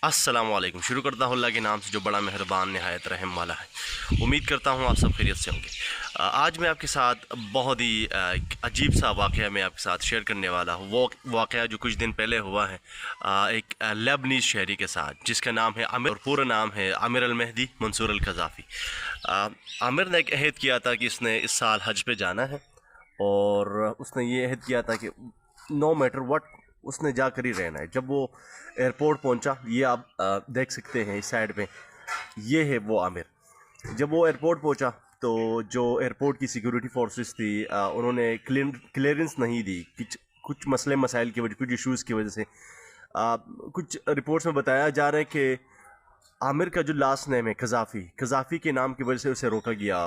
अस्सलाम वालेकुम। शुरू करता हूँ अल्लाह के नाम से जो बड़ा मेहरबान नहायत रहम वाला है। उम्मीद करता हूँ आप सब खैरियत से होंगे। आज मैं आपके साथ बहुत ही अजीब सा वाक़या मैं आपके साथ शेयर करने वाला हूँ। वो वाक़या जो कुछ दिन पहले हुआ है एक लेबनीज़ शहरी के साथ जिसका नाम है आमिर और पूरा नाम है आमिर अल-मेहदी मंसूर अल-क़ज़ाफ़ी। आमिर ने एक अहद किया था कि इसने इस साल हज पे जाना है और उसने ये अहद किया था कि नो मैटर व्हाट उसने जाकर ही रहना है। जब वो एयरपोर्ट पहुंचा, ये आप देख सकते हैं इस साइड पे, ये है वो आमिर। जब वो एयरपोर्ट पहुंचा तो जो एयरपोर्ट की सिक्योरिटी फोर्सेस थी उन्होंने क्लियरेंस नहीं दी कुछ मसले मसाइल की वजह, कुछ इश्यूज़ की वजह से। कुछ रिपोर्ट्स में बताया जा रहा है कि आमिर का जो लास्ट नेम है क़ज़ाफ़ी के नाम की वजह से उसे रोका गया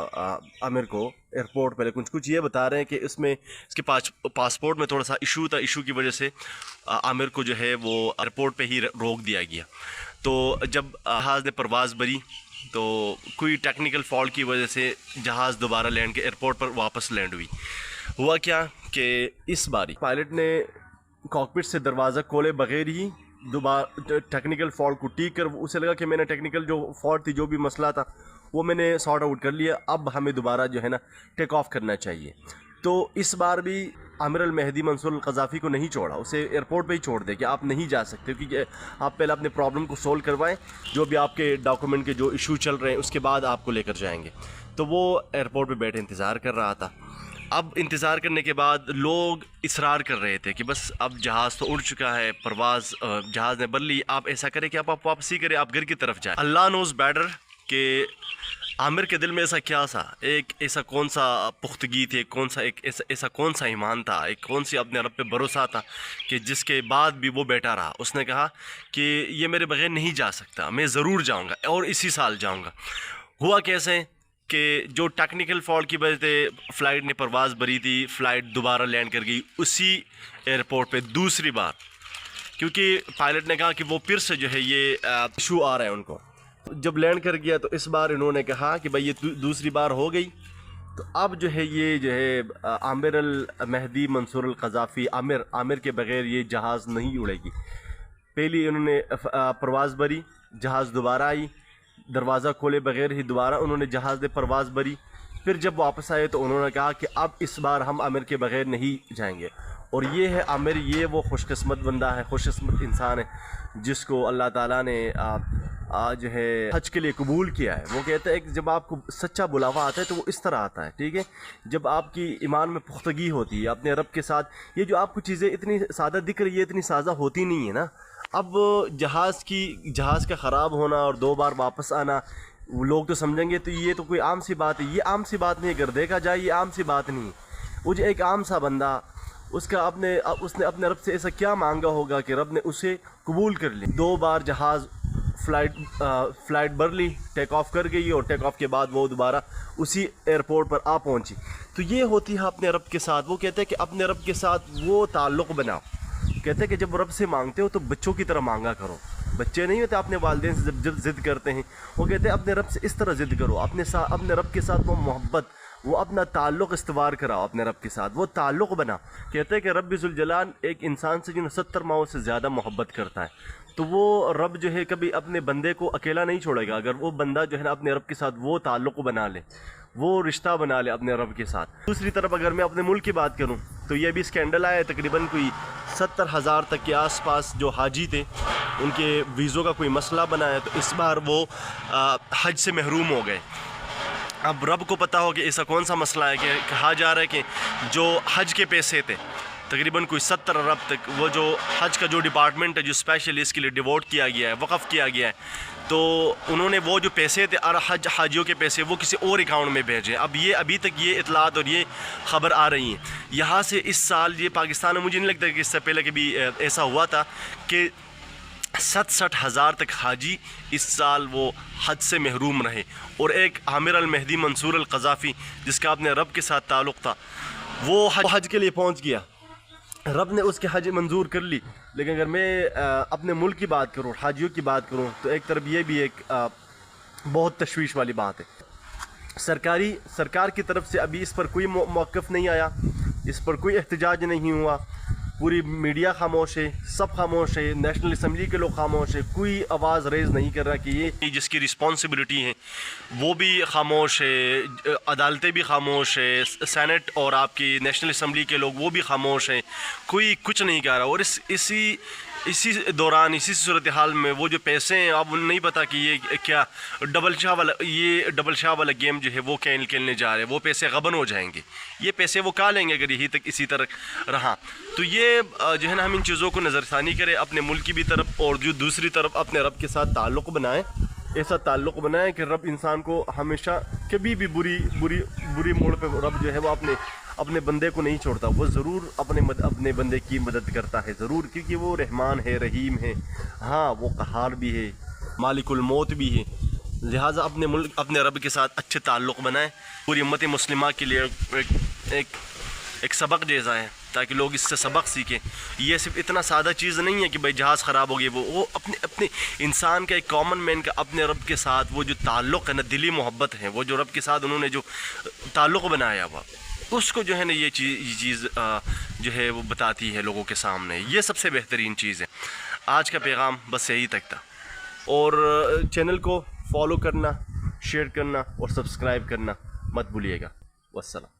आमिर को एयरपोर्ट पर। कुछ ये बता रहे हैं कि इसमें इसके पासपोर्ट में थोड़ा सा इशू था, इशू की वजह से आमिर को जो है वो एयरपोर्ट पे ही रोक दिया गया। तो जब जहाज़ ने परवाज़ भरी तो कोई टेक्निकल फॉल्ट की वजह से जहाज़ दोबारा लैंड के एयरपोर्ट पर वापस लैंड हुई। हुआ क्या कि इस बारी पायलट ने कॉकपिट से दरवाज़ा खोले बगैर ही दोबारा टेक्निकल फॉल्ट को ठीक कर, उसे लगा कि मैंने टेक्निकल जो फॉल्ट थी, जो भी मसला था वो मैंने सॉर्ट आउट कर लिया, अब हमें दोबारा जो है ना टेक ऑफ करना चाहिए। तो इस बार भी आमिर अल-मेहदी मंसूर अल-क़ज़ाफ़ी को नहीं छोड़ा, उसे एयरपोर्ट पे ही छोड़ दे कि आप नहीं जा सकते, क्योंकि आप पहले अपने प्रॉब्लम को सोल्व करवाएं, जो भी आपके डॉक्यूमेंट के जो इशू चल रहे हैं उसके बाद आपको लेकर जाएंगे। तो वो एयरपोर्ट पे बैठे इंतज़ार कर रहा था। अब इंतज़ार करने के बाद लोग इसरार कर रहे थे कि बस अब जहाज़ तो उड़ चुका है, परवाज़ जहाज़ ने बदल ली, आप ऐसा करें कि आप वापसी करें, आप घर की तरफ जाएं। अल्लाह नोज़ बेटर कि आमिर के दिल में ऐसा क्या था, एक ऐसा कौन सा पुख्तगी थी, ऐसा कौन सा ईमान था, एक कौन सी अपने रब पे भरोसा था कि जिसके बाद भी वो बैठा रहा। उसने कहा कि ये मेरे बगैर नहीं जा सकता, मैं ज़रूर जाऊँगा और इसी साल जाऊँगा। हुआ कैसे कि जो टेक्निकल फॉल्ट की वजह से फ़्लाइट ने परवाज़ भरी थी, फ़्लाइट दोबारा लैंड कर गई उसी एयरपोर्ट पे दूसरी बार, क्योंकि पायलट ने कहा कि वो फिर से जो है ये इशू आ रहा है उनको। जब लैंड कर गया तो इस बार इन्होंने कहा कि भाई ये दूसरी बार हो गई, तो अब जो है ये जो है आमिर अल-मेहदी मंसूर अल-क़ज़ाफ़ी आमिर के बगैर ये जहाज़ नहीं उड़ेगी। पहली इन्होंने परवाज़ भरी, जहाज़ दोबारा आई, दरवाज़ा खोले बगैर ही दोबारा उन्होंने जहाज़ ने परवाज़ भरी। फिर जब वापस आए तो उन्होंने कहा कि अब इस बार हम आमिर के बगैर नहीं जाएंगे। और ये है आमिर, ये वो खुशकिस्मत बंदा है, खुशकिस्मत इंसान है जिसको अल्लाह ताला ने जो है हज के लिए कबूल किया है। वो कहते हैं कि जब आपको सच्चा बुलावा आता है तो वो इस तरह आता है, ठीक है, जब आपकी ईमान में पुख्तगी होती है अपने रब के साथ। ये जो आपको चीज़ें इतनी सादा दिख रही है, इतनी सादा होती नहीं है ना। अब जहाज़ का ख़राब होना और 2 बार वापस आना, वो लोग तो समझेंगे तो ये तो कोई आम सी बात है। ये आम सी बात नहीं, अगर देखा जाए ये आम सी बात नहीं है। वो जो एक आम सा बंदा, उसने अपने रब से ऐसा क्या मांगा होगा कि रब ने उसे कबूल कर ली। 2 बार जहाज़ फ़्लाइट भर ली, टेक ऑफ कर गई और टेक ऑफ के बाद वो दोबारा उसी एयरपोर्ट पर आ पहुंची। तो ये होती है अपने रब के साथ। वो कहते हैं कि अपने रब के साथ वो ताल्लुक़ बनाओ। कहते हैं कि जब रब से मांगते हो तो बच्चों की तरह मांगा करो। बच्चे नहीं होते अपने वालिदैन से जब ज़िद करते हैं, वो कहते हैं अपने रब से इस तरह ज़िद करो, अपने रब के साथ वो मोहब्बत, वो अपना ताल्लुक़ इस्तवार कराओ अपने रब के साथ, वो ताल्लुक़ बना। कहते हैं कि रब ज़ुल जलाल एक इंसान से जो 70 माओं से ज़्यादा मोहब्बत करता है, तो वो रब जो है कभी अपने बंदे को अकेला नहीं छोड़ेगा। अगर वो बंदा जो है ना अपने रब के साथ वो ताल्लुक़ बना ले, वो रिश्ता बना ले अपने रब के साथ। दूसरी तरफ अगर मैं अपने मुल्क की बात करूं तो ये भी स्कैंडल आया है, तकरीबन कोई 70,000 तक के आसपास जो हाजी थे उनके वीज़ों का कोई मसला बना है, तो इस बार वो हज से महरूम हो गए। अब रब को पता हो कि ऐसा कौन सा मसला है कि कहा जा रहा है कि जो हज के पैसे थे तकरीबन कोई 70 अरब तक, वो जो हज का जो डिपार्टमेंट है जो स्पेशली इसके लिए डिवोट किया गया है, वक़फ़ किया गया है, तो उन्होंने वो जो पैसे थे हाजियों के पैसे वो किसी और अकाउंट में भेजे। अब ये अभी तक ये इतलात और ये ख़बर आ रही हैं यहाँ से। इस साल ये पाकिस्तान में, मुझे नहीं लगता कि इससे पहले कभी ऐसा हुआ था कि 67,000 तक हाजी इस साल वो हज से महरूम रहे। और एक आमिर अल-मेहदी मंसूर अल-क़ज़ाफ़ी जिसका अपने रब के साथ ताल्लुक़ था, वो हज के लिए पहुँच गया, रब ने उसके हज मंजूर कर ली। लेकिन अगर मैं अपने मुल्क की बात करूँ, हाजियों की बात करूँ, तो एक तरफ ये भी एक बहुत तशवीश वाली बात है। सरकार की तरफ से अभी इस पर कोई मौक़िफ़ नहीं आया, इस पर कोई एहतजाज नहीं हुआ। पूरी मीडिया खामोश है, सब खामोश है, नेशनल असम्बली के लोग खामोश है, कोई आवाज़ रेज़ नहीं कर रहा कि ये जिसकी रिस्पॉन्सिबिलिटी है वो भी खामोश है, अदालतें भी खामोश है, सेनेट और आपकी नेशनल असम्बली के लोग वो भी खामोश हैं, कोई कुछ नहीं कह रहा। और इसी दौरान इसी सूरत हाल में वो जो पैसे हैं, अब नहीं पता कि ये क्या डबल शाह वाला गेम जो है वो खेलने जा रहे हैं, वो पैसे गबन हो जाएंगे। ये पैसे वो कहाँ लेंगे अगर यही तक इसी तरह रहा। तो ये जो है ना, हम इन चीज़ों को नज़रसानी करें अपने मुल्क की भी तरफ, और जो दूसरी तरफ अपने रब के साथ ताल्लुक़ बनाएं, ऐसा ताल्लुक़ बनाएं कि रब इंसान को हमेशा कभी भी बुरी मोड़ पे रब जो है वो अपने बंदे को नहीं छोड़ता, वो ज़रूर अपने बंदे की मदद करता है ज़रूर, क्योंकि वो रहमान है, रहीम है, हाँ वो कहार भी है, मालिकुल मौत भी है। लिहाजा अपने रब के साथ अच्छे ताल्लुक़ बनाएं। पूरी उम्मत मुस्लिमा के लिए एक सबक जैसा है, ताकि लोग इससे सबक सीखें। ये सिर्फ इतना सादा चीज़ नहीं है कि भाई जहाज़ ख़राब हो गई, वो अपने इंसान का, एक कॉमन मैन का अपने रब के साथ वो जो ताल्लुक़ है ना, दिली मोहब्बत है, वो जो रब के साथ उन्होंने जो ताल्लुक़ बनाया हुआ, उसको जो है ना ये चीज़ जो है वो बताती है लोगों के सामने। ये सबसे बेहतरीन चीज़ है। आज का पैगाम बस यही तक था, और चैनल को फॉलो करना, शेयर करना और सब्सक्राइब करना मत भूलिएगा। वस्सलाम।